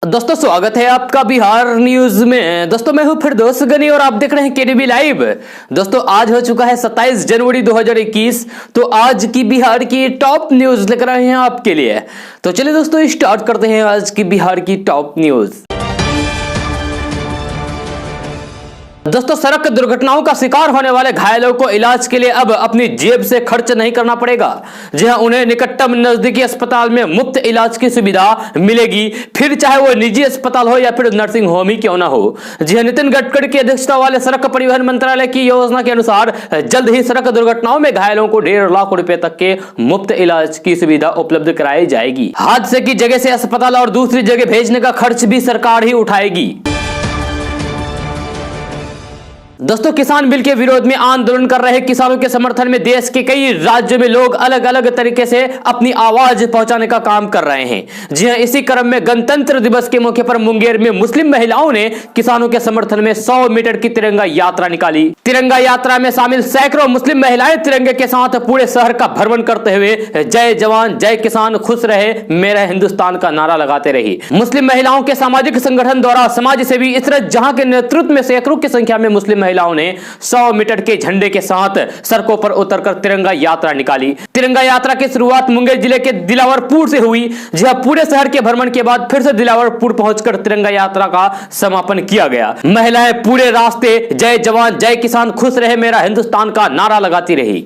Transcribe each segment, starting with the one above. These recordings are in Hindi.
दोस्तों स्वागत है आपका बिहार न्यूज में। दोस्तों मैं हूं फिरदौस गनी और आप देख रहे हैं केडीबी लाइव। दोस्तों आज हो चुका है 27 जनवरी 2021। तो आज की बिहार की टॉप न्यूज लेकर आए हैं आपके लिए। तो चलिए दोस्तों स्टार्ट करते हैं आज की बिहार की टॉप न्यूज। दोस्तों सड़क दुर्घटनाओं का शिकार होने वाले घायलों को इलाज के लिए अब अपनी जेब से खर्च नहीं करना पड़ेगा। जी हां, उन्हें निकटतम नजदीकी अस्पताल में मुफ्त इलाज की सुविधा मिलेगी, फिर चाहे वो निजी अस्पताल हो या फिर नर्सिंग होम ही क्यों ना हो। जी हां, नितिन गडकरी की अध्यक्षता वाले सड़क परिवहन मंत्रालय की योजना के अनुसार जल्द ही सड़क दुर्घटनाओं में घायलों को 1.5 लाख रुपए तक के मुफ्त इलाज की सुविधा उपलब्ध कराई जाएगी। हादसे की जगह से अस्पताल और दूसरी जगह भेजने का खर्च भी सरकार ही उठाएगी। दोस्तों किसान बिल के विरोध में आंदोलन कर रहे किसानों के समर्थन में देश के कई राज्यों में लोग अलग अलग तरीके से अपनी आवाज पहुंचाने का काम कर रहे हैं। जी हां, इसी क्रम में गणतंत्र दिवस के मौके पर मुंगेर में मुस्लिम महिलाओं ने किसानों के समर्थन में 100 मीटर की तिरंगा यात्रा निकाली। तिरंगा यात्रा में शामिल सैकड़ों मुस्लिम महिलाएं तिरंगे के साथ पूरे शहर का भ्रमण करते हुए जय जवान जय किसान खुश रहे मेरा हिंदुस्तान का नारा लगाते रही। मुस्लिम महिलाओं के सामाजिक संगठन द्वारा समाज सेवी इशरत जहां के नेतृत्व में सैकड़ों की संख्या में मुस्लिम महिलाओं ने 100 मीटर के झंडे के साथ सड़कों पर उतरकर तिरंगा यात्रा निकाली। तिरंगा यात्रा की शुरुआत मुंगेर जिले के दिलावरपुर से हुई, जहां पूरे शहर के भ्रमण के बाद फिर से दिलावरपुर पहुंचकर तिरंगा यात्रा का समापन किया गया। महिलाएं पूरे रास्ते जय जवान जय किसान खुश रहे मेरा हिंदुस्तान का नारा लगाती रही।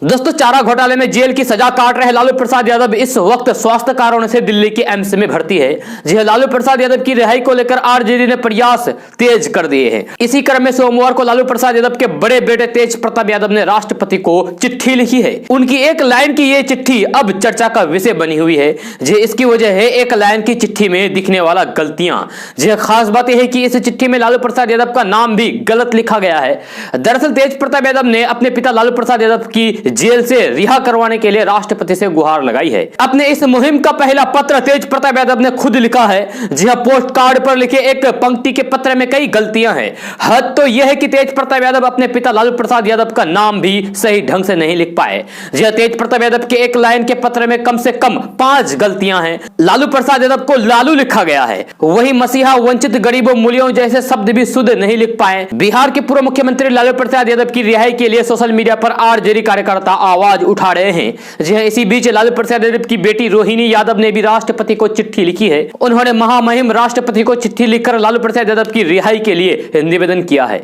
दोस्तों चारा घोटाले में जेल की सजा काट रहे लालू प्रसाद यादव इस वक्त स्वास्थ्य कारणों से दिल्ली के एम्स में भर्ती है। जी हां, लालू प्रसाद यादव की रिहाई को लेकर आरजेडी ने प्रयास तेज कर दिए हैं। इसी क्रम में सोमवार को लालू प्रसाद यादव के बड़े बेटे तेज प्रताप यादव ने राष्ट्रपति को चिट्ठी लिखी है। उनकी एक लाइन की यह चिट्ठी अब चर्चा का विषय बनी हुई है। जी इसकी वजह है एक लाइन की चिट्ठी में दिखने वाला गलतियां। जी खास बात यह है कि इस चिट्ठी में लालू प्रसाद यादव का नाम भी गलत लिखा गया है। दरअसल तेज प्रताप यादव ने अपने पिता लालू प्रसाद यादव की जेल से रिहा करवाने के लिए राष्ट्रपति से गुहार लगाई है। अपने इस मुहिम का पहला पत्र तेज प्रताप यादव ने खुद लिखा है। जी हां, पोस्ट कार्ड पर लिखे एक पंक्ति के पत्र में कई गलतियां हैं। हद तो यह है कि तेज प्रताप यादव अपने पिता लालू प्रसाद यादव का नाम भी सही ढंग से नहीं लिख पाए। जी हां, तेज प्रताप यादव के एक लाइन के पत्र में कम से कम 5 गलतियां हैं। लालू प्रसाद यादव को लालू लिखा गया है, वही मसीहा वंचित गरीबों मूल्यों जैसे शब्द भी शुद्ध नहीं लिख पाए। बिहार के पूर्व मुख्यमंत्री लालू प्रसाद यादव की रिहाई के लिए सोशल मीडिया पर आरजेडी कार्यकर्ता आवाज उठा रहे हैं। जी हां, इसी बीच लालू प्रसाद यादव की बेटी रोहिणी यादव ने भी राष्ट्रपति को चिट्ठी लिखी है। उन्होंने महामहिम राष्ट्रपति को चिट्ठी लिखकर लालू प्रसाद यादव की रिहाई के लिए निवेदन किया है।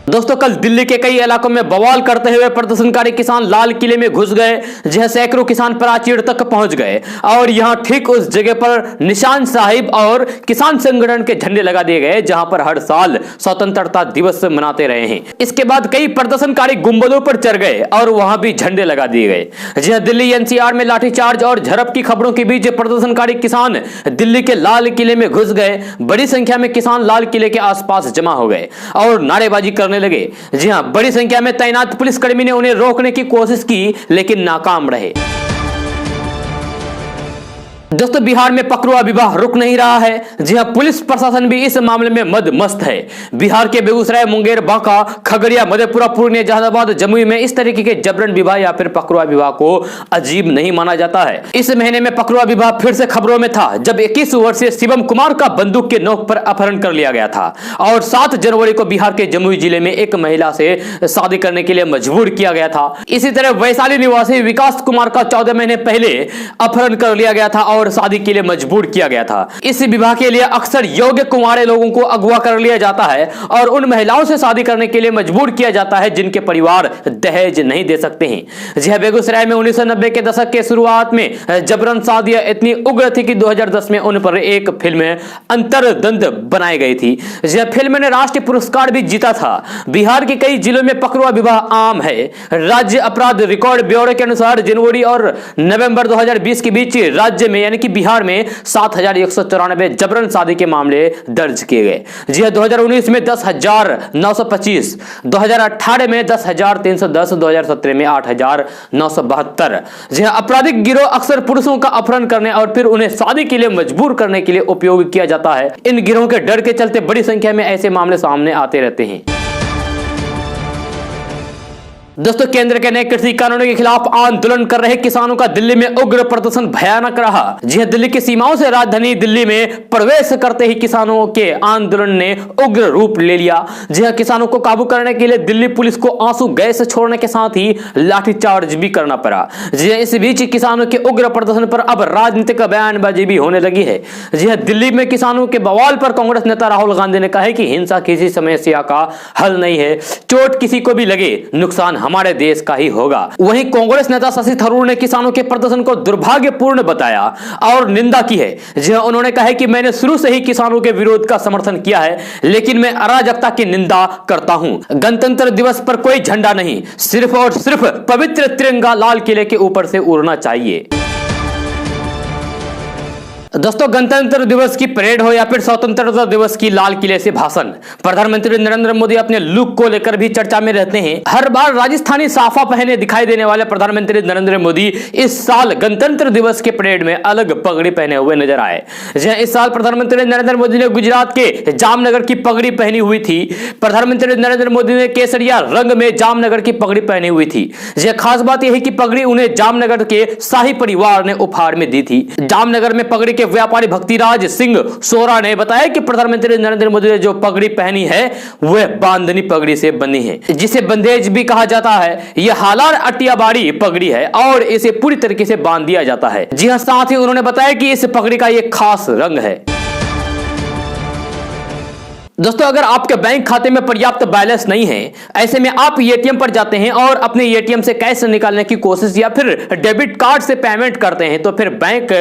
दोस्तों कल दिल्ली के कई इलाकों में बवाल करते हुए प्रदर्शनकारी किसान लाल किले में घुस गए। जहां सैकड़ों किसान प्राचीर तक पहुंच गए और यहां ठीक उस जगह पर निशान साहिब और किसान संगठन के झंडे लगा दिए गए जहां पर हर साल स्वतंत्रता दिवस मनाते रहे हैं। इसके बाद कई प्रदर्शनकारी गुंबदों पर चढ़ गए और वहां भी झंडे लगा दिए गए। जहां दिल्ली एनसीआर में लाठीचार्ज और झड़प की खबरों के बीच प्रदर्शनकारी किसान दिल्ली के लाल किले में घुस गए। बड़ी संख्या में किसान लाल किले के आसपास जमा हो गए और नारेबाजी करने लगे। जी हां, बड़ी संख्या में तैनात पुलिसकर्मी ने उन्हें रोकने की कोशिश की लेकिन नाकाम रहे। दोस्तों बिहार में पकड़ुआ विवाह रुक नहीं रहा है। जी हां, पुलिस प्रशासन भी इस मामले में मदमस्त है। बिहार के बेगूसराय मुंगेर बांका खगड़िया मधेपुरा पूर्णिया जहानाबाद जमुई में इस तरीके के जबरन विवाह या फिर पकड़ुआ विवाह को अजीब नहीं माना जाता है। इस महीने में पकड़ुआ विवाह फिर से खबरों में था जब 21 वर्षीय शिवम कुमार का बंदूक के नोक पर अपहरण कर लिया गया था और 7 जनवरी को बिहार के जमुई जिले में एक महिला से शादी करने के लिए मजबूर किया गया था। इसी तरह वैशाली निवासी विकास कुमार का 14 महीने पहले अपहरण कर लिया गया था और शादी के लिए मजबूर किया गया था। इस विवाह के लिए अक्सर योग्य कुंवारे लोगों को अगवा कर लिया जाता है और उन महिलाओं से शादी करने के लिए मजबूर किया जाता है जिनके परिवार दहेज नहीं दे सकते हैं। जी हां, बेगूसराय में 1990 के दशक के शुरुआत में जबरन शादियां इतनी उग्र थी कि 2010 में उन पर एक फिल्म अंतर्द्वंद बनाई गई थी। जी हां, फिल्म ने राष्ट्रीय पुरस्कार भी जीता था। बिहार के कई जिलों में पकड़ुआ विवाह आम है। राज्य अपराध रिकॉर्ड ब्यूरो के अनुसार जनवरी और नवंबर 2020 के बीच राज्य में यानी कि बिहार में 7194 जबरन शादी के मामले दर्ज किए गए। जी हां, 2019 में 10,925, 2018 में 10,310, 2017 में 8,972। जी हां, आपराधिक गिरोह अक्सर पुरुषों का अपहरण करने और फिर उन्हें शादी के लिए मजबूर करने के लिए उपयोग किया जाता है। इन गिरोह के डर के चलते बड़ी संख्या में ऐसे मामले सामने आते रहते हैं। दोस्तों, केंद्र के नए कृषि कानूनों के खिलाफ आंदोलन कर रहे किसानों का दिल्ली में उग्र प्रदर्शन भयानक रहा। जी हां, दिल्ली की सीमाओं से राजधानी दिल्ली में प्रवेश करते ही किसानों के आंदोलन ने उग्र रूप ले लिया। जी हां, किसानों को काबू करने के लिए दिल्ली पुलिस को आंसू गैस छोड़ने के साथ ही लाठीचार्ज भी करना पड़ा। जी हां, इस बीच किसानों के उग्र प्रदर्शन पर अब राजनीतिक बयानबाजी भी होने लगी है। जी हां, दिल्ली में किसानों के बवाल पर कांग्रेस नेता राहुल गांधी ने कहा है कि हिंसा किसी समस्या का हल नहीं है, चोट किसी को भी लगे नुकसान हमारे देश का ही होगा। वहीं कांग्रेस नेता शशि थरूर ने किसानों के प्रदर्शन को दुर्भाग्यपूर्ण बताया और निंदा की है। जी हां, उन्होंने कहा है कि मैंने शुरू से ही किसानों के विरोध का समर्थन किया है, लेकिन मैं अराजकता की निंदा करता हूं। गणतंत्र दिवस पर कोई झंडा नहीं, सिर्फ और सिर्फ पवित्र तिरंगा लाल किले के ऊपर से उड़ना चाहिए। दोस्तों, गणतंत्र दिवस की परेड हो या फिर स्वतंत्रता दिवस की लाल किले से भाषण, प्रधानमंत्री नरेंद्र मोदी अपने लुक को लेकर भी चर्चा में रहते हैं। हर बार राजस्थानी साफा पहने दिखाई देने वाले प्रधानमंत्री नरेंद्र मोदी इस साल गणतंत्र दिवस के परेड में अलग पगड़ी पहने हुए नजर आए। इस साल प्रधानमंत्री नरेंद्र मोदी ने गुजरात के जामनगर की पगड़ी पहनी हुई थी। प्रधानमंत्री नरेंद्र मोदी ने केसरिया रंग में जामनगर की पगड़ी पहनी हुई थी। खास बात यह है कि पगड़ी उन्हें जामनगर के शाही परिवार ने उपहार में दी थी। जामनगर में पगड़ी व्यापारी भक्तिराज सिंह सोरा ने बताया कि प्रधानमंत्री नरेंद्र मोदी ने जो पगड़ी पहनी है वह बांधनी पगड़ी से बनी है, जिसे बंदेज भी कहा जाता है। यह हालार अटियाबाड़ी पगड़ी है और इसे पूरी तरीके से बांध दिया जाता है। जी हां, साथ ही उन्होंने बताया कि इस पगड़ी का एक खास रंग है। दोस्तों, अगर आपके बैंक खाते में पर्याप्त बैलेंस नहीं है, ऐसे में आप एटीएम पर जाते हैं और अपने एटीएम से कैश निकालने की कोशिश या फिर डेबिट कार्ड से पेमेंट करते हैं, तो फिर बैंक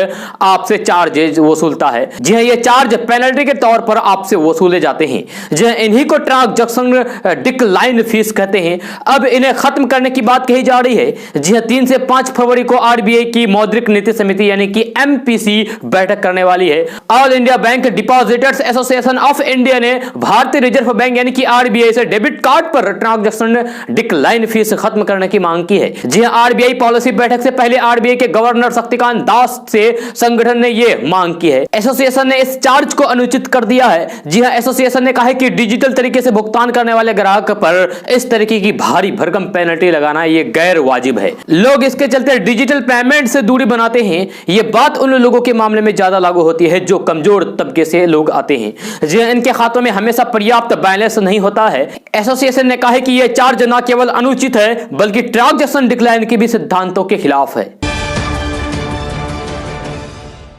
आपसे चार्जेज वसूलता है। जी हां, ये चार्ज पेनल्टी के तौर पर आपसे वसूले जाते हैं। जी हां, इन्हीं को ट्रांजैक्शन डिक्लाइन फीस कहते हैं। अब इन्हें खत्म करने की बात कही जा रही है। जी हां, 3 से 5 फरवरी को आरबीआई की मौद्रिक नीति समिति यानी कि एमपीसी बैठक करने वाली है। All India bank depositors association of India ने भारतीय रिजर्व बैंक यानी कि आरबीआई से डेबिट कार्ड पर ट्रांजैक्शन डिक्लाइन फीस खत्म करने की मांग की है। जी हां, आरबीआई पॉलिसी बैठक से पहले आरबीआई के गवर्नर शक्तिकांत दास से संगठन ने यह मांग की है। एसोसिएशन ने इस चार्ज को अनुचित कर दिया है। जी हां, एसोसिएशन ने कहा है कि डिजिटल तरीके से भुगतान करने वाले ग्राहक पर इस तरीके की भारी भरकम पेनल्टी लगाना यह गैर वाजिब है। लोग इसके चलते डिजिटल पेमेंट से दूरी बनाते हैं। यह बात उन लोगों के मामले में ज्यादा लागू होती है जो कमजोर तबके से लोग आते हैं। जी हां, इनके खातों में हमेशा पर्याप्त बैलेंस नहीं होता है। एसोसिएशन ने कहा है कि यह चार्ज न केवल अनुचित है बल्कि ट्रांजैक्शन डिक्लाइन के भी सिद्धांतों के खिलाफ है।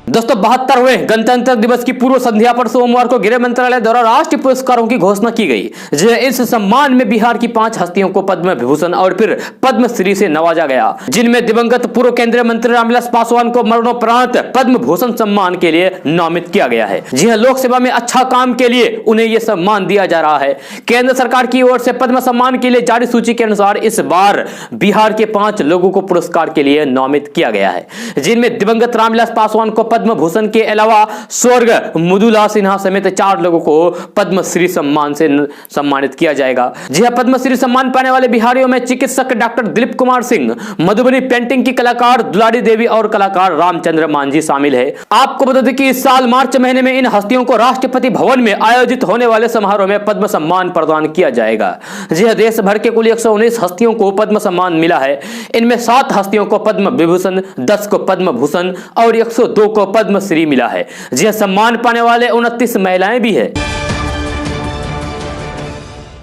दोस्तों, 72वें गणतंत्र दिवस की पूर्व संध्या पर सोमवार को गृह मंत्रालय द्वारा राष्ट्रीय पुरस्कारों की घोषणा की गई। इस सम्मान में बिहार की 5 हस्तियों को पद्म विभूषण और फिर पद्मश्री से नवाजा गया, जिनमें दिवंगत पूर्व केंद्रीय मंत्री रामविलास पासवान को मरणोपरांत पद्म भूषण सम्मान के लिए नामित किया गया है। जी हां, लोक सेवा में अच्छा काम के लिए उन्हें यह सम्मान दिया जा रहा है। केंद्र सरकार की ओर से पद्म सम्मान के लिए जारी सूची के अनुसार इस बार बिहार के 5 लोगों को पुरस्कार के लिए नामित किया गया है, जिनमें दिवंगत रामविलास पासवान को पद्म भूषण के अलावा स्वर्ग मृदुला सिन्हा समेत 4 लोगों को पद्मश्री सम्मान से सम्मानित किया जाएगा। जी हां, पद्मश्री सम्मान पाने वाले बिहारियों में चिकित्सक डॉक्टर दिलीप कुमार सिंह, मधुबनी पेंटिंग की कलाकार दुलारी देवी और कलाकार रामचंद्र मांझी शामिल है। आपको बता दें कि इस साल मार्च महीने में इन हस्तियों को राष्ट्रपति भवन में आयोजित होने वाले समारोह में पद्म सम्मान प्रदान किया जाएगा। जी हां, देश भर के कुल 119 हस्तियों को पद्म सम्मान मिला है। इनमें 7 हस्तियों को पद्म विभूषण, 10 को पद्म भूषण और 102 को पद्मश्री मिला है। जी हां, सम्मान पाने वाले 29 महिलाएं भी है।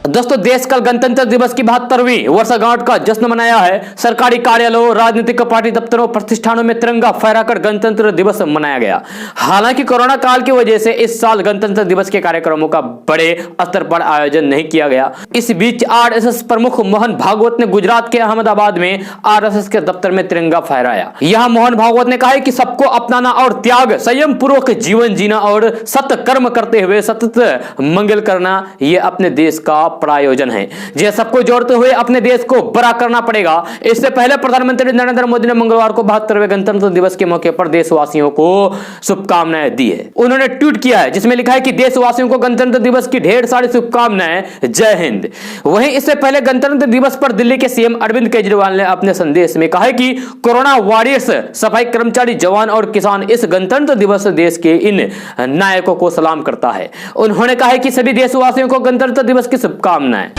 दोस्तों, देश कल गणतंत्र दिवस की 72वीं वर्षगांठ का जश्न मनाया है। सरकारी कार्यालयों, राजनीतिक पार्टी दफ्तरों, प्रतिष्ठानों में तिरंगा फहराकर गणतंत्र दिवस मनाया गया। हालांकि कोरोना काल की वजह से इस साल गणतंत्र दिवस के कार्यक्रमों का बड़े स्तर पर आयोजन नहीं किया गया। इस बीच आरएसएस प्रमुख मोहन भागवत ने गुजरात के अहमदाबाद में आरएसएस के दफ्तर में तिरंगा फहराया। यहां मोहन भागवत ने कहा कि सबको अपनाना और त्याग, संयम पूर्वक जीवन जीना और सत्कर्म करते हुए सतत मंगल करना यह अपने देश का प्रायोजन है। यह सबको जोड़ते हुए अपने देश को बड़ा करना पड़ेगा। इससे पहले प्रधानमंत्री नरेंद्र मोदी ने मंगलवार को 72वें गणतंत्र दिवस के मौके पर देशवासियों को शुभकामनाएं दी है। उन्होंने ट्वीट किया है जिसमें लिखा है कि देशवासियों को गणतंत्र दिवस की ढेर सारी शुभकामनाएं, जय हिंद। वहीं इससे पहले गणतंत्र दिवस पर दिल्ली के सीएम अरविंद केजरीवाल ने अपने संदेश में कहा है कि कोरोना वॉरियर्स, सफाई कर्मचारी, जवान और किसान इस गणतंत्र दिवस देश के इन नायकों को सलाम करता है। उन्होंने कहा है कि सभी देशवासियों को गणतंत्र दिवस की शुभकामनाएं।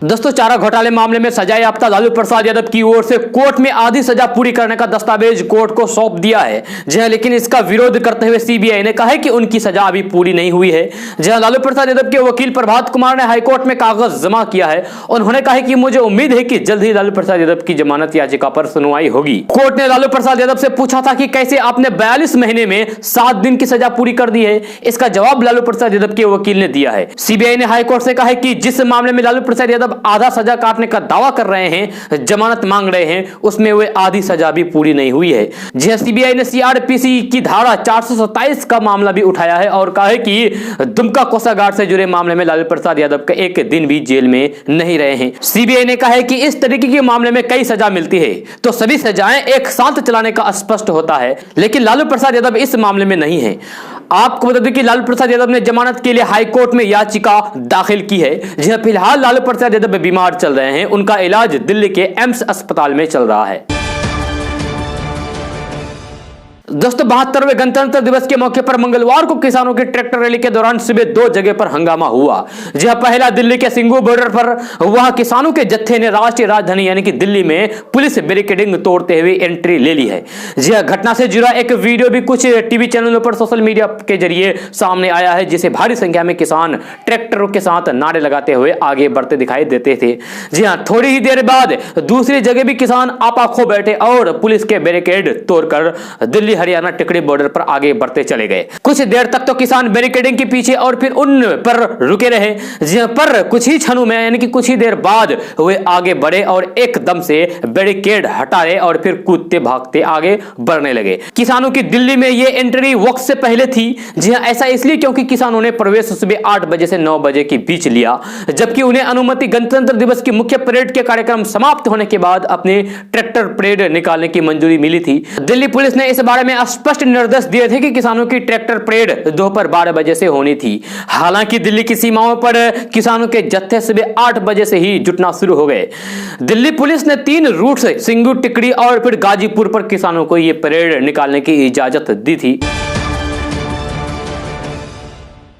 दोस्तों, चारा घोटाले मामले में सजायाफ्ता लालू प्रसाद यादव की ओर से कोर्ट में आधी सजा पूरी करने का दस्तावेज कोर्ट को सौंप दिया है। जहां लेकिन इसका विरोध करते हुए सीबीआई ने कहा है कि उनकी सजा अभी पूरी नहीं हुई है। जहां लालू प्रसाद यादव के वकील प्रभात कुमार ने हाईकोर्ट में कागज जमा किया है। उन्होंने कहा कि मुझे उम्मीद है कि जल्द ही लालू प्रसाद यादव की जमानत याचिका पर सुनवाई होगी। कोर्ट ने लालू प्रसाद यादव से पूछा था कि कैसे आपने 42 महीने में 7 दिन की सजा पूरी कर दी है। इसका जवाब लालू प्रसाद यादव के वकील ने दिया है। सीबीआई ने हाईकोर्ट से कहा है कि जिस मामले में लालू प्रसाद यादव आधा सजा काटने का दावा कर रहे हैं, जमानत मांग रहे हैं, उसमें वे आधी सजा भी पूरी नहीं हुई है। जी सीबीआई ने सीआरपीसी की धारा 427 का मामला भी उठाया है और कहा है कि दुमका कोषागार से जुड़े मामले में लालू प्रसाद यादव का एक दिन भी जेल में नहीं रहे हैं। सीबीआई ने कहा है कि इस तरीके के मामले में कई सजा मिलती है तो सभी सजाएं एक साथ चलाने का स्पष्ट होता है, लेकिन लालू प्रसाद यादव इस मामले में नहीं है। आपको बता दें कि लालू प्रसाद यादव ने जमानत के लिए हाईकोर्ट में याचिका दाखिल की है। जहां फिलहाल लालू प्रसाद यादव बीमार चल रहे हैं। उनका इलाज दिल्ली के एम्स अस्पताल में चल रहा है। दोस्तों, 72वें गणतंत्र दिवस के मौके पर मंगलवार को किसानों की ट्रैक्टर रैली के दौरान सुबह 2 जगह पर हंगामा हुआ। जहां पहला दिल्ली के सिंघू बॉर्डर पर, वहां किसानों के जत्थे ने राष्ट्रीय राजधानी यानी कि दिल्ली में पुलिस बैरिकेडिंग तोड़ते हुए एंट्री ले ली है। जहां घटना से जुड़ा एक वीडियो भी कुछ टीवी चैनलों पर सोशल मीडिया के जरिए सामने आया है, जिसे भारी संख्या में किसान ट्रैक्टरों के साथ नारे लगाते हुए आगे बढ़ते दिखाई देते थे। जी हां, थोड़ी ही देर बाद दूसरी जगह भी किसान आपा खो बैठे और पुलिस के बैरिकेड तोड़कर दिल्ली हरियाणा टिकड़ी बॉर्डर पर आगे बढ़ते चले गए। कुछ देर तक तो किसान बैरिकेडिंग के पीछे और फिर उन पर रुके रहे, पर कुछ ही क्षणों में यानी कि कुछ ही देर बाद वे आगे बढ़े और एकदम से बैरिकेड हटाए और फिर कूदते भागते आगे बढ़ने लगे। किसानों की दिल्ली में यह एंट्री वक्त से पहले थी। जी हां, ऐसा इसलिए क्योंकि किसानों ने प्रवेश सुबह 8 बजे से 9 बजे के बीच लिया, जबकि उन्हें अनुमति गणतंत्र दिवस की मुख्य परेड के कार्यक्रम समाप्त होने के बाद अपने ट्रैक्टर परेड निकालने की मंजूरी मिली थी। दिल्ली पुलिस ने इस बारे में स्पष्ट निर्देश दिए थे कि किसानों की ट्रैक्टर परेड दोपहर 12 बजे से होनी थी। हालांकि दिल्ली की सीमाओं पर किसानों के जत्थे सुबह 8 बजे से ही जुटना शुरू हो गए। दिल्ली पुलिस ने 3 रूट से सिंघू, टिकड़ी और फिर गाजीपुर पर किसानों को यह परेड निकालने की इजाजत दी थी।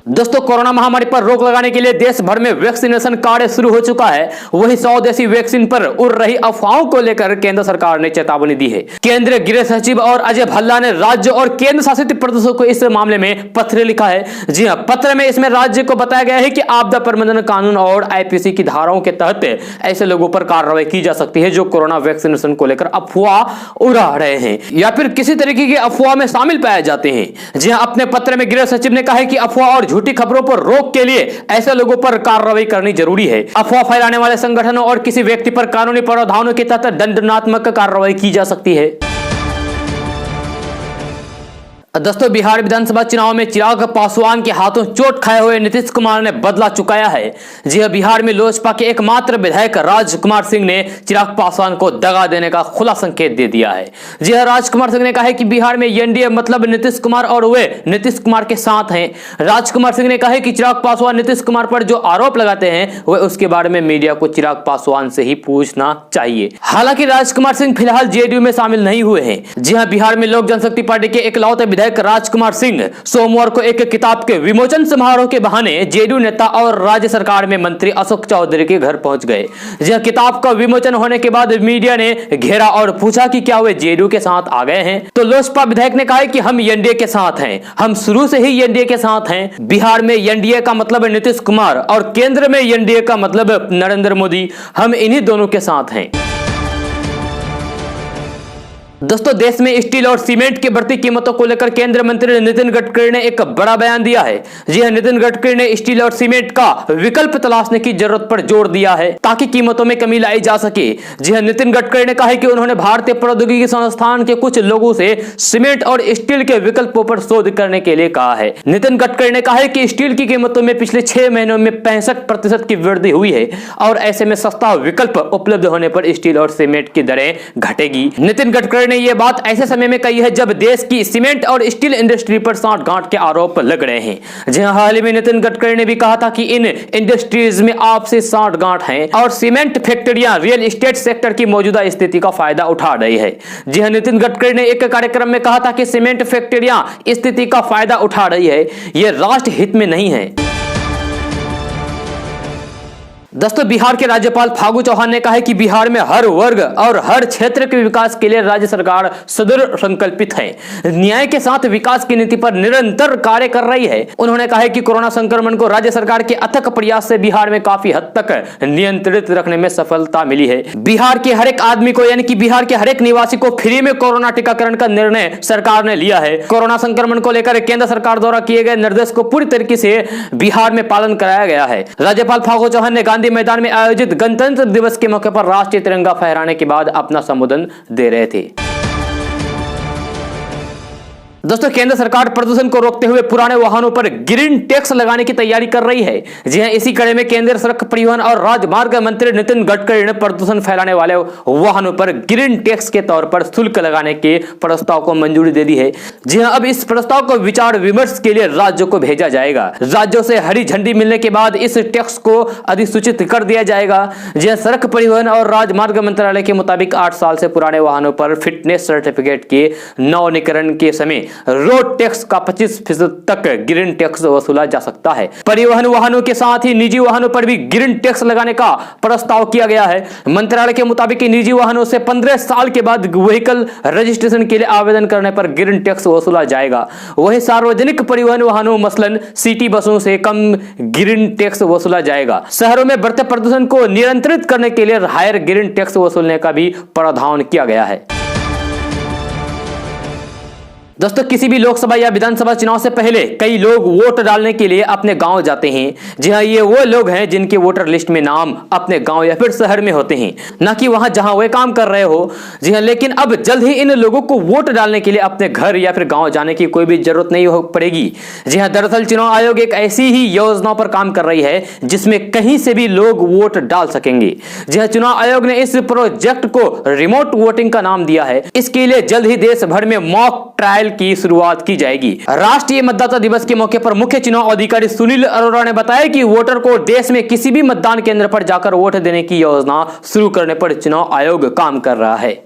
दोस्तों, कोरोना महामारी पर रोक लगाने के लिए देश भर में वैक्सीनेशन कार्य शुरू हो चुका है। वही 100 देशी वैक्सीन पर उड़ रही अफवाहों को लेकर केंद्र सरकार ने चेतावनी दी है। केंद्रीय गृह सचिव और अजय भल्ला ने राज्य और केंद्र शासित प्रदेशों को इस मामले में पत्र लिखा है। जी हां, पत्र में इसमें राज्य को बताया गया है कि आपदा प्रबंधन कानून और आईपीसी की धाराओं के तहत ऐसे लोगों पर कार्रवाई की जा सकती है जो कोरोना वैक्सीनेशन को लेकर अफवाह उड़ा रहे हैं या फिर किसी तरीके की अफवाह में शामिल पाए जाते हैं। जी हां, अपने पत्र में गृह सचिव ने कहा है कि अफवाह और झूठी खबरों पर रोक के लिए ऐसे लोगों पर कार्रवाई करनी जरूरी है। अफवाह फैलाने वाले संगठनों और किसी व्यक्ति पर कानूनी प्रावधानों के तहत दंडात्मक कार्रवाई की जा सकती है। दोस्तों, बिहार विधानसभा चुनाव में चिराग पासवान के हाथों चोट खाए हुए नीतीश कुमार ने बदला चुकाया है। जी हां, बिहार में लोजपा के एकमात्र विधायक राजकुमार सिंह ने चिराग पासवान को दगा देने का खुला संकेत दे दिया है। जी हां, राजकुमार सिंह ने कहा है कि बिहार में एनडीए मतलब नीतीश कुमार और वे नीतीश कुमार के साथ हैं। राजकुमार सिंह ने कहा है कि चिराग पासवान नीतीश कुमार पर जो आरोप लगाते हैं वे उसके बारे में मीडिया को चिराग पासवान से ही पूछना चाहिए। हालांकि राजकुमार सिंह फिलहाल जेडीयू में शामिल नहीं हुए हैं। जी हां, बिहार में लोक जनशक्ति पार्टी के इकलौते राजकुमार सिंह सोमवार को एक किताब के विमोचन समारोह के बहाने जेडीयू नेता और राज्य सरकार में मंत्री अशोक चौधरी के घर पहुंच गए। यह किताब का विमोचन होने के बाद मीडिया ने घेरा और पूछा कि क्या वे जेडीयू के साथ आ गए हैं। तो लोजपा विधायक ने कहा कि हम एनडीए के साथ हैं, हम शुरू से ही एनडीए के साथ हैं। बिहार में एनडीए का मतलब नीतीश कुमार और केंद्र में एनडीए का मतलब नरेंद्र मोदी, हम इन्हीं दोनों के साथ हैं। दोस्तों, देश में स्टील और सीमेंट की बढ़ती कीमतों को लेकर केंद्रीय मंत्री नितिन गडकरी ने एक बड़ा बयान दिया है। जी हां, नितिन गडकरी ने स्टील और सीमेंट का विकल्प तलाशने की जरूरत पर जोर दिया है ताकि कीमतों में कमी लाई जा सके। जी हां, नितिन गडकरी ने कहा है कि उन्होंने भारतीय प्रौद्योगिकी संस्थान के कुछ लोगों से सीमेंट और स्टील के विकल्पों पर शोध करने के लिए कहा है। नितिन गडकरी ने कहा है कि स्टील की कीमतों में पिछले 6 महीनों में 65% की वृद्धि हुई है और ऐसे में सस्ता विकल्प उपलब्ध होने पर स्टील और सीमेंट की दरें घटेगी। नितिन गडकरी ने यह बात ऐसे समय में कही है जब देश की सीमेंट और स्टील इंडस्ट्री पर सांठगांठ के आरोप लग रहे हैं। जहां हाल ही में नितिन गडकरी ने भी कहा था कि इन इंडस्ट्रीज में आपसी सांठगांठ है और सीमेंट फैक्ट्रियां रियल एस्टेट सेक्टर की मौजूदा स्थिति का फायदा उठा रही है। जी हां, नितिन गडकरी ने एक कार्यक्रम में कहा था कि सीमेंट फैक्ट्रियां स्थिति का फायदा उठा रही है, यह राष्ट्र हित में नहीं है। दोस्तों, बिहार के राज्यपाल फागू चौहान ने कहा है कि बिहार में हर वर्ग और हर क्षेत्र के विकास के लिए राज्य सरकार सुदृढ़ संकल्पित है, न्याय के साथ विकास की नीति पर निरंतर कार्य कर रही है। उन्होंने कहा है कि कोरोना संक्रमण को राज्य सरकार के अथक प्रयास से बिहार में काफी हद तक नियंत्रित रखने में सफलता मिली है। बिहार के हर एक आदमी को यानी कि बिहार के हर एक निवासी को फ्री में कोरोना टीकाकरण का निर्णय सरकार ने लिया है। कोरोना संक्रमण को लेकर केंद्र सरकार द्वारा किए गए निर्देश को पूरी तरीके से बिहार में पालन कराया गया है। राज्यपाल फागू चौहान ने गांधी मैदान में आयोजित गणतंत्र दिवस के मौके पर राष्ट्रीय तिरंगा फहराने के बाद अपना संबोधन दे रहे थे। दोस्तों, केंद्र सरकार प्रदूषण को रोकते हुए पुराने वाहनों पर ग्रीन टैक्स लगाने की तैयारी कर रही है। जी हां, इसी कड़ी में केंद्रीय सड़क परिवहन और राजमार्ग मंत्री नितिन गडकरी ने प्रदूषण फैलाने वाले वाहनों पर ग्रीन टैक्स के तौर पर शुल्क लगाने के प्रस्ताव को मंजूरी दे दी है। जी हां, अब इस प्रस्ताव को विचार विमर्श के लिए राज्यों को भेजा जाएगा। राज्यों से हरी झंडी मिलने के बाद इस टैक्स को अधिसूचित कर दिया जाएगा। जी हां, सड़क परिवहन और राजमार्ग मंत्रालय के मुताबिक 8 साल से पुराने वाहनों पर फिटनेस सर्टिफिकेट के नवीनीकरण के समय रोड टैक्स का 25% तक ग्रीन टैक्स वसूला जा सकता है। परिवहन वाहनों के साथ ही निजी वाहनों पर भी ग्रीन टैक्स लगाने का प्रस्ताव किया गया है। मंत्रालय के मुताबिक निजी वाहनों से 15 साल के बाद व्हीकल रजिस्ट्रेशन के लिए आवेदन करने पर ग्रीन टैक्स वसूला जाएगा। वहीं सार्वजनिक परिवहन वाहनों मसलन सिटी बसों से कम ग्रीन टैक्स वसूला जाएगा। शहरों में बढ़ते प्रदूषण को नियंत्रित करने के लिए हायर ग्रीन टैक्स वसूलने का भी प्रावधान किया गया है। दोस्तों, किसी भी लोकसभा या विधानसभा चुनाव से पहले कई लोग वोट डालने के लिए अपने गांव जाते हैं। जी हां, ये वो लोग हैं जिनके वोटर लिस्ट में नाम अपने गांव या फिर शहर में होते हैं, ना कि वहां जहां वे काम कर रहे हो। जी हां, लेकिन अब जल्द ही इन लोगों को वोट डालने के लिए अपने घर या फिर गांव जाने की कोई भी जरूरत नहीं हो पड़ेगी। जी हां, दरअसल चुनाव आयोग एक ऐसी ही योजना पर काम कर रही है जिसमें कहीं से भी लोग वोट डाल सकेंगे। जी हां, चुनाव आयोग ने इस प्रोजेक्ट को रिमोट वोटिंग का नाम दिया है। इसके लिए जल्द ही देश भर में मॉक ट्रायल की शुरुआत की जाएगी। राष्ट्रीय मतदाता दिवस के मौके पर मुख्य चुनाव अधिकारी सुनील अरोड़ा ने बताया कि वोटर को देश में किसी भी मतदान केंद्र पर जाकर वोट देने की योजना शुरू करने पर चुनाव आयोग काम कर रहा है।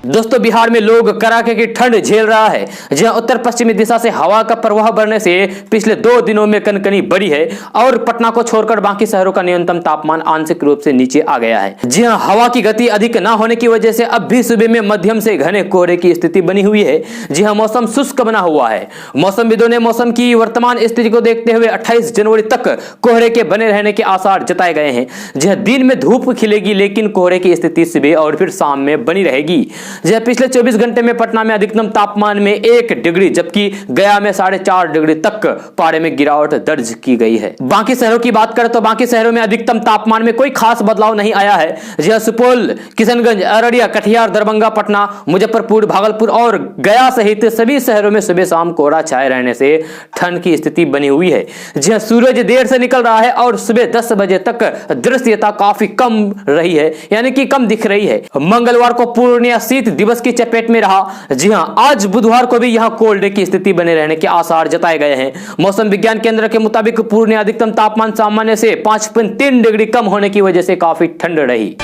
दोस्तों, बिहार में लोग कड़ाके की ठंड झेल रहा है। जहां उत्तर पश्चिमी दिशा से हवा का प्रवाह बढ़ने से पिछले 2 दिनों में कनकनी बढ़ी है और पटना को छोड़कर बाकी शहरों का न्यूनतम तापमान आंशिक रूप से नीचे आ गया है। जी हां, हवा की गति अधिक न होने की वजह से अब भी सुबह में मध्यम से घने कोहरे की स्थिति बनी हुई है। जी हां, मौसम शुष्क बना हुआ है। मौसमविदों ने मौसम की वर्तमान स्थिति को देखते हुए 28 जनवरी तक कोहरे के बने रहने के आसार जताए गए हैं। जी हां, दिन में धूप खिलेगी लेकिन कोहरे की स्थिति सुबह और फिर शाम में बनी रहेगी। जहां पिछले 24 घंटे में पटना में अधिकतम तापमान में 1 डिग्री जबकि गया में 4.5 डिग्री तक पारे में गिरावट दर्ज की गई है। बाकी शहरों की बात करें तो बाकी शहरों में अधिकतम तापमान में कोई खास बदलाव नहीं आया है। जहां सुपौल, किशनगंज, अररिया, कटिहार, दरभंगा, पटना, मुजफ्फरपुर, भागलपुर और गया सहित सभी शहरों में सुबह शाम कोहरा छाए रहने से ठंड की स्थिति बनी हुई है। जहां सूरज देर से निकल रहा है और सुबह 10 बजे तक दृश्यता काफी कम रही है, यानी कि कम दिख रही है। मंगलवार को पूर्णिया शीत दिवस की चपेट में रहा। जी हां, आज बुधवार को भी यहां कोल्ड डे की स्थिति बने रहने के आसार जताए गए हैं। मौसम विज्ञान केंद्र के मुताबिक पूर्णिया अधिकतम तापमान सामान्य से 5.3 डिग्री कम होने की वजह से काफी ठंड रही।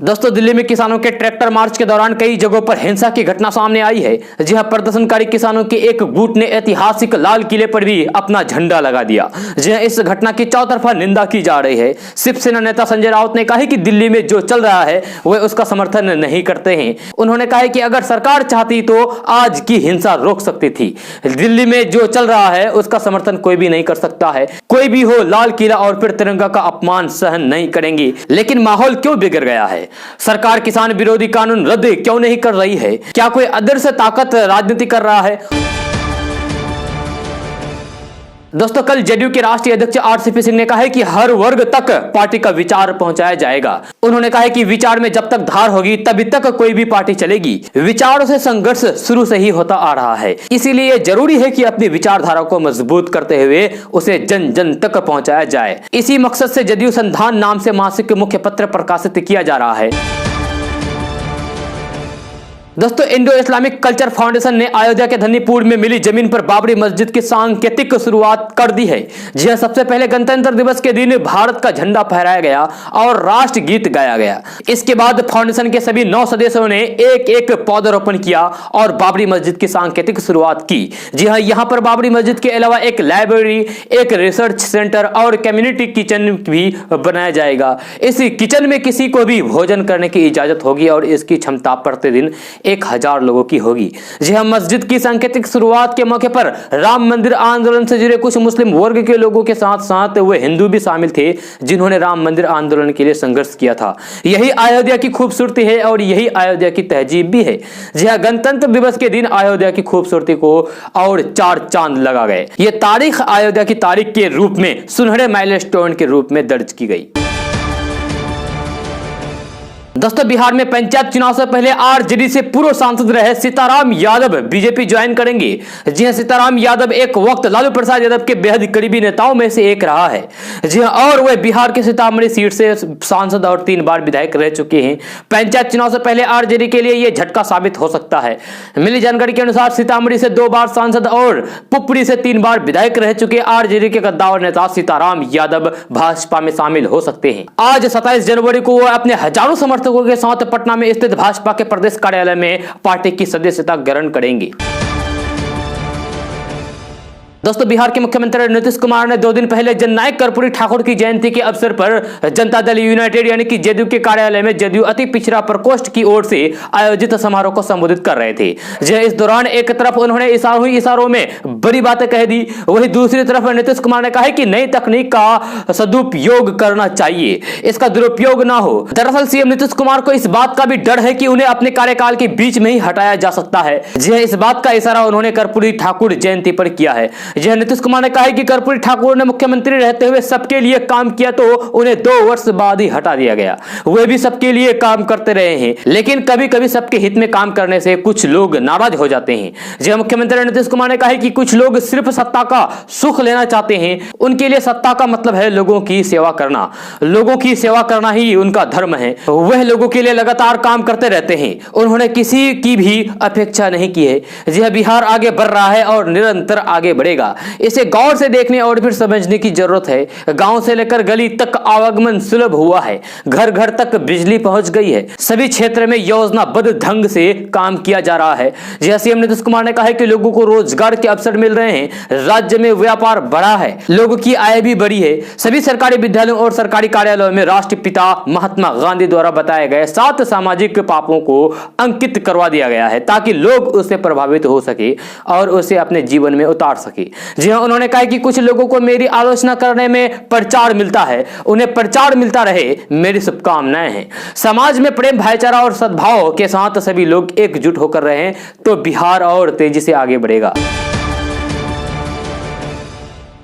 दोस्तों, दिल्ली में किसानों के ट्रैक्टर मार्च के दौरान कई जगहों पर हिंसा की घटना सामने आई है। जी हां, प्रदर्शनकारी किसानों के एक गुट ने ऐतिहासिक लाल किले पर भी अपना झंडा लगा दिया। जी हां, इस घटना की चौतरफा निंदा की जा रही है। शिवसेना नेता संजय राउत ने कहा है कि दिल्ली में जो चल रहा है वे उसका समर्थन नहीं करते हैं। उन्होंने कहा है कि अगर सरकार चाहती तो आज की हिंसा रोक सकती थी। दिल्ली में जो चल रहा है उसका समर्थन कोई भी नहीं कर सकता है। कोई भी हो, लाल किला और फिर तिरंगा का अपमान सहन नहीं करेंगे। लेकिन माहौल क्यों बिगड़ गया है? सरकार किसान विरोधी कानून रद्द क्यों नहीं कर रही है? क्या कोई अदृश्य ताकत राजनीति कर रहा है? दोस्तों, कल जेडीयू के राष्ट्रीय अध्यक्ष आरसीपी सिंह ने कहा है कि हर वर्ग तक पार्टी का विचार पहुंचाया जाएगा। उन्होंने कहा है कि विचार में जब तक धार होगी तभी तक कोई भी पार्टी चलेगी। विचारों से संघर्ष शुरू से ही होता आ रहा है, इसीलिए जरूरी है कि अपनी विचारधारा को मजबूत करते हुए उसे जन जन तक पहुंचाया जाए। इसी मकसद से जेडीयू संधान नाम से मासिक मुख्य पत्र प्रकाशित किया जा रहा है। दोस्तों, इंडो इस्लामिक कल्चर फाउंडेशन ने अयोध्या के धन्नीपुर में मिली जमीन पर बाबरी मस्जिद की सांकेतिक शुरुआत कर दी है। जी हां, सबसे पहले गणतंत्र दिवस के दिन भारत का झंडा फहराया गया और राष्ट्र गीत गाया गया। इसके बाद फाउंडेशन के सभी 9 सदस्यों ने एक एक पौधारोपण किया और बाबरी मस्जिद की सांकेतिक शुरुआत की। जी हां, यहां पर बाबरी मस्जिद के अलावा एक लाइब्रेरी, एक रिसर्च सेंटर और कम्युनिटी किचन भी बनाया जाएगा। इस किचन में किसी को भी भोजन करने की इजाजत होगी और इसकी क्षमता प्रतिदिन 1000 लोगों की होगी। जी हां, मस्जिद की सांकेतिक शुरुआत के मौके पर राम मंदिर आंदोलन से जुड़े कुछ मुस्लिम वर्ग के लोगों के साथ साथ वे हिंदू भी शामिल थे, जिन्होंने राम मंदिर आंदोलन के लिए संघर्ष किया था। यही अयोध्या की खूबसूरती है और यही अयोध्या की तहजीब भी है। जी हां, गणतंत्र दिवस के दिन अयोध्या की खूबसूरती को और 4 चांद लगा गए। यह तारीख अयोध्या की तारीख के रूप में सुनहरे माइलस्टोन के रूप में दर्ज की गई। दोस्तों, बिहार में पंचायत चुनाव से पहले आरजेडी से पूर्व सांसद रहे सीताराम यादव बीजेपी ज्वाइन करेंगे। जी हां, सीताराम यादव एक वक्त लालू प्रसाद यादव के बेहद करीबी नेताओं में से एक रहा है। जी हां, और वह बिहार के सीतामढ़ी सीट से सांसद और 3 बार विधायक रह चुके हैं। पंचायत चुनाव से पहले आरजेडी के लिए यह झटका साबित हो सकता है। मिली जानकारी के अनुसार सीतामढ़ी से 2 बार सांसद और पुपरी से 3 बार विधायक रह चुके आरजेडी के गद्दार नेता सीताराम यादव भाजपा में शामिल हो सकते हैं। आज 27 जनवरी को वह अपने हजारों समर्थकों के साथ पटना में स्थित भाजपा के प्रदेश कार्यालय में पार्टी की सदस्यता ग्रहण करेंगे। दोस्तों, बिहार के मुख्यमंत्री नीतीश कुमार ने 2 दिन पहले जननायक कर्पूरी ठाकुर की जयंती के अवसर पर जनता दल यूनाइटेड यानी कि जदयू के कार्यालय में जदयू अति पिछड़ा प्रकोष्ठ की ओर से आयोजित समारोह को संबोधित कर रहे थे। इस दौरान एक तरफ उन्होंने इशारों में बड़ी बातें कह दी, वहीं दूसरी तरफ नीतीश कुमार ने कहा कि नई तकनीक का सदुपयोग करना चाहिए, इसका दुरुपयोग ना हो। दरअसल सीएम नीतीश कुमार को इस बात का भी डर है कि उन्हें अपने कार्यकाल के बीच में ही हटाया जा सकता है। इस बात का इशारा उन्होंने कर्पूरी ठाकुर जयंती पर किया है। नीतीश कुमार ने कहा है कि कर्पूरी ठाकुर ने मुख्यमंत्री रहते हुए सबके लिए काम किया तो उन्हें 2 वर्ष बाद ही हटा दिया गया। वे भी सबके लिए काम करते रहे हैं, लेकिन कभी कभी सबके हित में काम करने से कुछ लोग नाराज हो जाते हैं। मुख्यमंत्री नीतीश कुमार ने कहा है कि कुछ लोग सिर्फ सत्ता का सुख लेना चाहते हैं, उनके लिए सत्ता का मतलब है लोगों की सेवा करना। लोगों की सेवा करना ही उनका धर्म है। वह लोगों के लिए लगातार काम करते रहते हैं, उन्होंने किसी की भी अपेक्षा नहीं की है। बिहार आगे बढ़ रहा है और निरंतर आगे बढ़ेगा। इसे गौर से देखने और फिर समझने की जरूरत है। गांव से लेकर गली तक आवागमन सुलभ हुआ है, घर घर तक बिजली पहुंच गई है, सभी क्षेत्र में योजनाबद्ध ढंग से काम किया जा रहा है। सीएम नीतीश कुमार ने कहा है कि लोगों को रोजगार के अवसर मिल रहे हैं, राज्य में व्यापार बढ़ा है, लोगों की आय भी बढ़ी है। सभी सरकारी विद्यालयों और सरकारी कार्यालयों में राष्ट्रपिता महात्मा गांधी द्वारा बताए गए 7 सामाजिक पापों को अंकित करवा दिया गया है, ताकि लोग उससे प्रभावित हो सके और उसे अपने जीवन में उतार सके। उन्होंने कहा कि कुछ लोगों को मेरी आलोचना करने में प्रचार मिलता है, उन्हें प्रचार मिलता रहे, मेरी शुभकामनाएं हैं। समाज में प्रेम, भाईचारा और सद्भाव के साथ सभी लोग एकजुट होकर रहें तो बिहार और तेजी से आगे बढ़ेगा।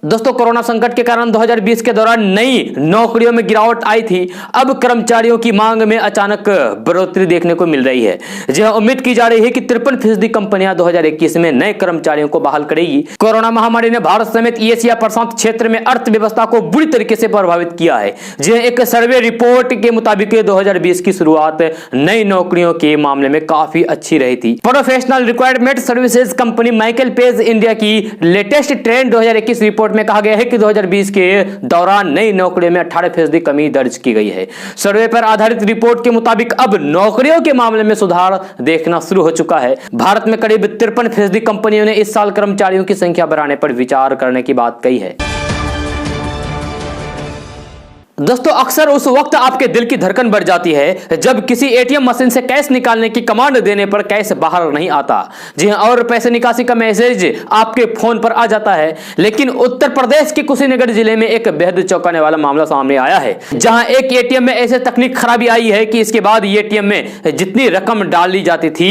दोस्तों, कोरोना संकट के कारण 2020 के दौरान नई नौकरियों में गिरावट आई थी। अब कर्मचारियों की मांग में अचानक बढ़ोतरी देखने को मिल रही है। उम्मीद की जा रही है कि 53% कंपनियां 2021 में नए कर्मचारियों को बहाल करेगी। कोरोना महामारी ने भारत समेत एशिया प्रशांत क्षेत्र में अर्थव्यवस्था को बुरी तरीके से प्रभावित किया है। एक सर्वे रिपोर्ट के मुताबिक 2020 की शुरुआत नई नौकरियों के मामले में काफी अच्छी रही थी। Professional requirement services company Michael page India की लेटेस्ट ट्रेंड 2021 रिपोर्ट में कहा गया है कि 2020 के दौरान नई नौकरियों में 18% कमी दर्ज की गई है। सर्वे पर आधारित रिपोर्ट के मुताबिक अब नौकरियों के मामले में सुधार देखना शुरू हो चुका है। भारत में करीब 53% कंपनियों ने इस साल कर्मचारियों की संख्या बढ़ाने पर विचार करने की बात कही है। दोस्तों, अक्सर उस वक्त आपके दिल की धड़कन बढ़ जाती है जब किसी एटीएम मशीन से कैश निकालने की कमांड देने पर कैश बाहर नहीं आता। जी हां, और पैसे निकासी का मैसेज आपके फोन पर आ जाता है। लेकिन उत्तर प्रदेश के कुशीनगर जिले में एक बेहद चौंकाने वाला मामला सामने आया है, जहां एक एटीएम में ऐसे तकनीक खराबी आई है कि इसके बाद एटीएम में जितनी रकम डाली जाती थी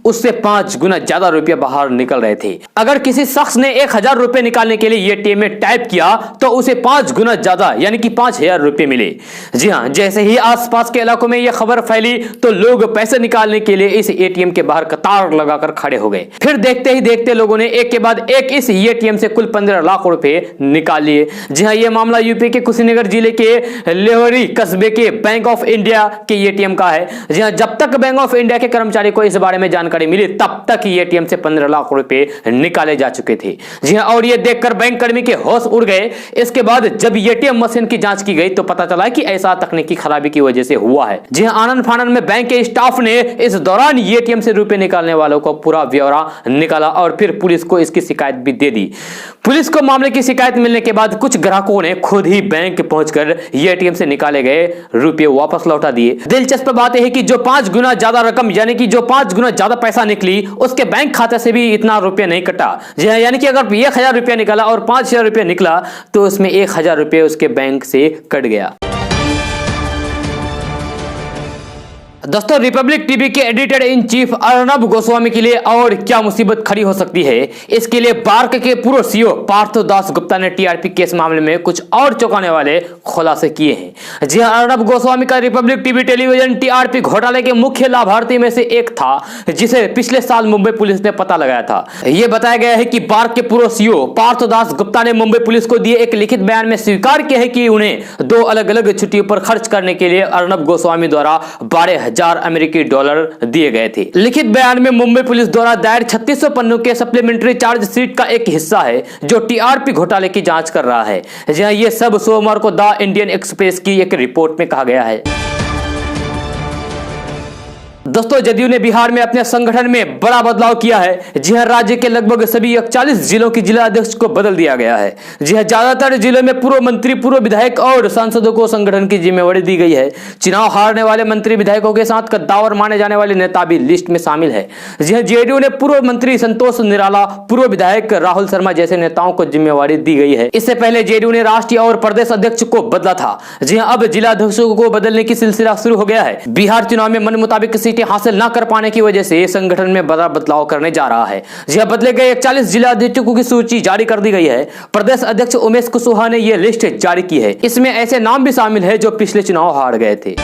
उससे 5 गुना ज्यादा रुपये बाहर निकल रहे थे। अगर किसी शख्स ने 1000 रुपए निकालने के लिए एटीएम में टाइप किया तो उसे 5 गुना ज्यादा यानी कि 5000 रुपए मिले। जी हां, जैसे ही आसपास के इलाकों में यह खबर फैली तो लोग पैसे निकालने के लिए इस एटीएम के बाहर कतार लगाकर खड़े हो गए। फिर देखते ही देखते लोगों ने एक के बाद एक इस एटीएम से कुल 15 लाख रुपए निकाल लिए। जी हां, यह मामला यूपी के कुशीनगर जिले के लेहरी कस्बे के बैंक ऑफ इंडिया के एटीएम का है। जी हां, जब तक बैंक ऑफ इंडिया के कर्मचारी को इस बारे में जानकारी मिली तब तक एटीएम से 15 लाख रुपए निकाले जा चुके थे। जी हां, और यह देखकर बैंक कर्मी के होश उड़ गए। इसके बाद जब एटीएम मशीन की जांच की गई तो पता चला कि ऐसा तकनीकी खराबी की वजह से हुआ है। जी हां, आनन फानन में बैंक के स्टाफ ने इस दौरान एटीएम से रुपए निकालने वालों को पूरा ब्यौरा निकाला और फिर पुलिस को इसकी शिकायत भी दे दी। पुलिस को मामले की शिकायत मिलने के बाद कुछ ग्राहकों ने खुद ही बैंक पहुंचकर एटीएम से निकाले गए रुपए वापस लौटा दिए। दिलचस्प बात यह है कि जो 5 गुना ज्यादा रकम यानी कि जो 5 गुना ज्यादा पैसा निकली उसके बैंक खाते से भी इतना रुपया नहीं कटा। यानी कि अगर 1000 रुपया निकाला और 5000 रुपया निकला तो उसमें 1000 रुपये उसके बैंक से कट गया। दोस्तों, रिपब्लिक टीवी के editor in chief Arnab Goswami के लिए और क्या मुसीबत खड़ी हो सकती है, इसके लिए बार्क के पूर्व सीईओ पार्थदास गुप्ता ने टीआरपी केस मामले में कुछ और चौंकाने वाले खुलासे किए हैं। जी हां, अर्नब गोस्वामी का रिपब्लिक टीवी टेलीविजन टीआरपी घोटाले के मुख्य लाभार्थी में से एक था जिसे पिछले साल मुंबई पुलिस ने पता लगाया था। यह बताया गया है कि बार्क के पूर्व सीईओ पार्थदास गुप्ता ने मुंबई पुलिस को दिए एक लिखित बयान में स्वीकार किया है कि उन्हें 2 अलग अलग छुट्टियों पर खर्च करने के लिए अर्नब गोस्वामी द्वारा 12,000 अमेरिकी डॉलर दिए गए थे। लिखित बयान में मुंबई पुलिस द्वारा दायर 3600 पन्नों के सप्लीमेंट्री चार्ज शीट का एक हिस्सा है जो टीआरपी घोटाले की जांच कर रहा है। जहां ये सब सोमवार को द इंडियन एक्सप्रेस की एक रिपोर्ट में कहा गया है। दोस्तों, जदयू ने बिहार में अपने संगठन में बड़ा बदलाव किया है। जी हां, राज्य के लगभग सभी 41 जिलों की जिला अध्यक्ष को बदल दिया गया है। जी हां, ज्यादातर जिलों में पूर्व मंत्री, पूर्व विधायक और सांसदों को संगठन की जिम्मेवारी दी गई है। चुनाव हारने वाले मंत्री विधायकों के साथ कद्दावर माने जाने वाले नेता भी लिस्ट में शामिल है। जी हां, जेडीयू ने पूर्व मंत्री संतोष निराला, पूर्व विधायक राहुल शर्मा जैसे नेताओं को जिम्मेवारी दी गई है। इससे पहले जेडीयू ने राष्ट्रीय और प्रदेश अध्यक्ष को बदला था। जी हां, अब जिला अध्यक्षों को बदलने की सिलसिला शुरू हो गया है। बिहार चुनाव में मन मुताबिक सीटें हासिल न कर पाने की वजह से संगठन में बड़ा बदलाव करने जा रहा है। जहां बदले गए 41 जिला अध्यक्षों की सूची जारी कर दी गई है। प्रदेश अध्यक्ष उमेश कुशवाहा ने यह लिस्ट जारी की है। इसमें ऐसे नाम भी शामिल है जो पिछले चुनाव हार गए थे।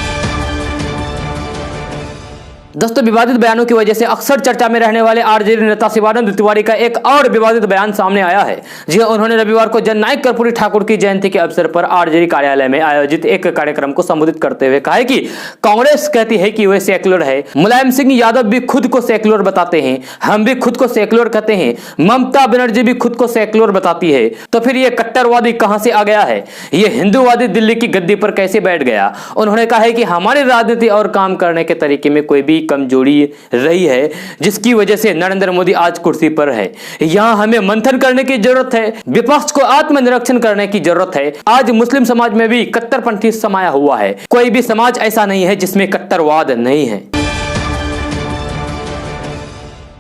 दोस्तों, विवादित बयानों की वजह से अक्सर चर्चा में रहने वाले आरजेडी नेता शिवानंद तिवारी का एक और विवादित बयान सामने आया है। जी हां, उन्होंने रविवार को जननायक कर्पूरी ठाकुर की जयंती के अवसर पर आरजेडी कार्यालय में आयोजित एक कार्यक्रम को संबोधित करते हुए कहा है कि कांग्रेस कहती है कि वह सेक्युलर है, मुलायम सिंह यादव भी खुद को सेक्युलर बताते हैं, हम भी खुद को सेक्युलर कहते हैं, ममता बनर्जी भी खुद को सेक्युलर बताती है, तो फिर यह कट्टरवादी कहां से आ गया है, यह हिंदूवादी दिल्ली की गद्दी पर कैसे बैठ गया। उन्होंने कहा है कि हमारी राजनीति और काम करने के तरीके में कोई भी कमजोरी रही है जिसकी वजह से नरेंद्र मोदी आज कुर्सी पर है। यहां हमें मंथन करने की जरूरत है, विपक्ष को आत्मनिरीक्षण करने की जरूरत है। आज मुस्लिम समाज में भी कट्टरपंथी समाया हुआ है, कोई भी समाज ऐसा नहीं है जिसमें कट्टरवाद नहीं है।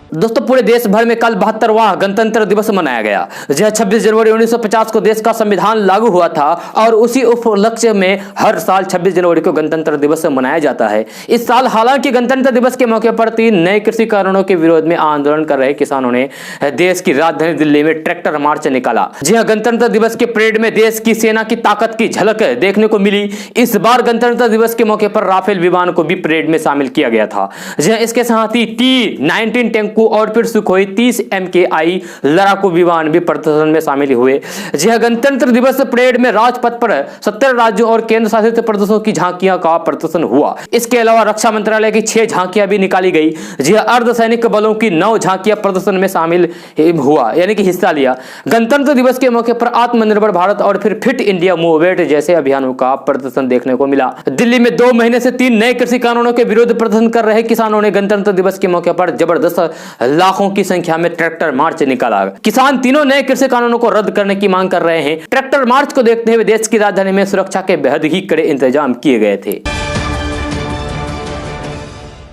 दोस्तों, पूरे देश भर में कल 72वां गणतंत्र दिवस मनाया गया। जहां 26 जनवरी 1950 को देश का संविधान लागू हुआ था और उसी उपलक्ष्य में हर साल 26 जनवरी को गणतंत्र दिवस मनाया जाता है। इस साल हालांकि गणतंत्र दिवस के मौके पर 3 नए कृषि कानूनों के विरोध में आंदोलन कर रहे किसानों ने देश की राजधानी दिल्ली में ट्रैक्टर मार्च निकाला। जी हां, गणतंत्र दिवस के परेड में देश की सेना की ताकत की झलक देखने को मिली। इस बार गणतंत्र दिवस के मौके पर राफेल विमान को भी परेड में शामिल किया गया था। जी हां, इसके साथ ही T-19 टैंक और फिर सुखोई 30 MKI लड़ाकू विमान भी प्रदर्शन में शामिल हुए। जी हां, गणतंत्र दिवस परेड में राजपथ पर 70 राज्यों और केंद्र शासित प्रदेशों की झांकियां का प्रदर्शन हुआ। इसके अलावा रक्षा मंत्रालय की 6 झांकियां भी निकाली गई। जी हां, अर्धसैनिक बलों की 9 झांकियां प्रदर्शन में शामिल हुआ यानी कि हिस्सा लिया। गणतंत्र दिवस के मौके पर आत्मनिर्भर भारत और फिर फिट इंडिया मूवमेंट जैसे अभियानों का प्रदर्शन देखने को मिला। दिल्ली में 2 महीने से 3 नए कृषि कानूनों के विरोध प्रदर्शन कर रहे किसानों ने गणतंत्र दिवस के मौके पर जबरदस्त लाखों की संख्या में ट्रैक्टर मार्च निकाला। किसान तीनों नए कृषि कानूनों को रद्द करने की मांग कर रहे हैं। ट्रैक्टर मार्च को देखते हुए देश की राजधानी में सुरक्षा के बेहद ही कड़े इंतजाम किए गए थे।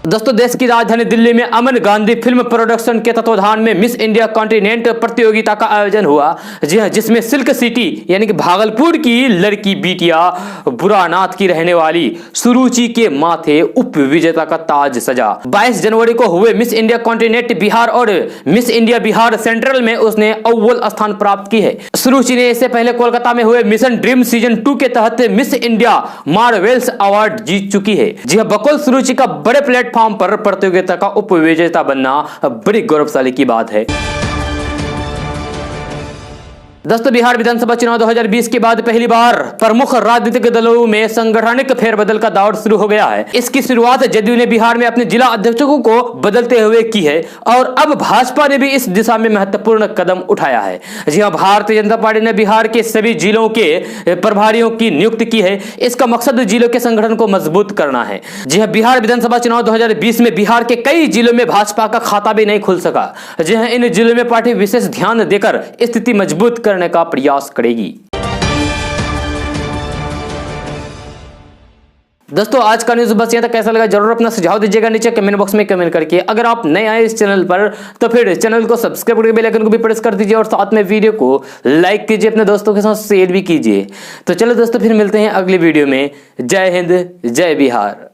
दोस्तों देश की राजधानी दिल्ली में अमन गांधी फिल्म प्रोडक्शन के तत्वाधान में मिस इंडिया कॉन्टिनेंट प्रतियोगिता का आयोजन हुआ। जी हाँ, जिसमें सिल्क सिटी यानी कि भागलपुर की लड़की बिटिया बुरानाथ की रहने वाली सुरुचि के माथे उप विजेता का ताज सजा। 22 जनवरी को हुए मिस इंडिया कॉन्टिनेंट बिहार और मिस इंडिया बिहार सेंट्रल में उसने अव्वल स्थान प्राप्त की है। सुरुचि ने इससे पहले कोलकाता में हुए मिशन ड्रीम सीजन 2 के तहत मिस इंडिया मार्वेल्स अवार्ड जीत चुकी है। जी हाँ, बकौल सुरुचि का बड़े प्लेटफॉर्म पर प्रतियोगिता का उप विजेता बनना बड़ी गौरवशाली की बात है। दोस्तों बिहार विधानसभा चुनाव 2020 के बाद पहली बार प्रमुख राजनीतिक दलों में संगठनिक फेरबदल का दौर शुरू हो गया है। इसकी शुरुआत जदयू ने बिहार में अपने जिला अध्यक्षों को बदलते हुए की है और अब भाजपा ने भी इस दिशा में महत्वपूर्ण कदम उठाया है। जी हां, भारतीय जनता पार्टी ने बिहार के सभी जिलों के प्रभारियों की नियुक्ति की है। इसका मकसद जिलों के संगठन को मजबूत करना है। जी हां, बिहार विधानसभा चुनाव 2020 में बिहार के कई जिलों में भाजपा का खाता भी नहीं खुल सका। जी हां, इन जिलों में पार्टी विशेष ध्यान देकर स्थिति मजबूत करने का प्रयास करेगी। दोस्तों आज का न्यूज़ बस यहाँ तक। कैसा लगा जरूर अपना सुझाव दीजिएगा नीचे कमेंट बॉक्स में कमेंट करके। अगर आप नए आए इस चैनल पर तो फिर चैनल को सब्सक्राइब करके बेल आइकन को भी प्रेस कर दीजिए और साथ में वीडियो को लाइक कीजिए, अपने दोस्तों के साथ शेयर भी कीजिए। तो चलो दोस्तों फिर मिलते हैं अगली वीडियो में। जय हिंद, जय बिहार।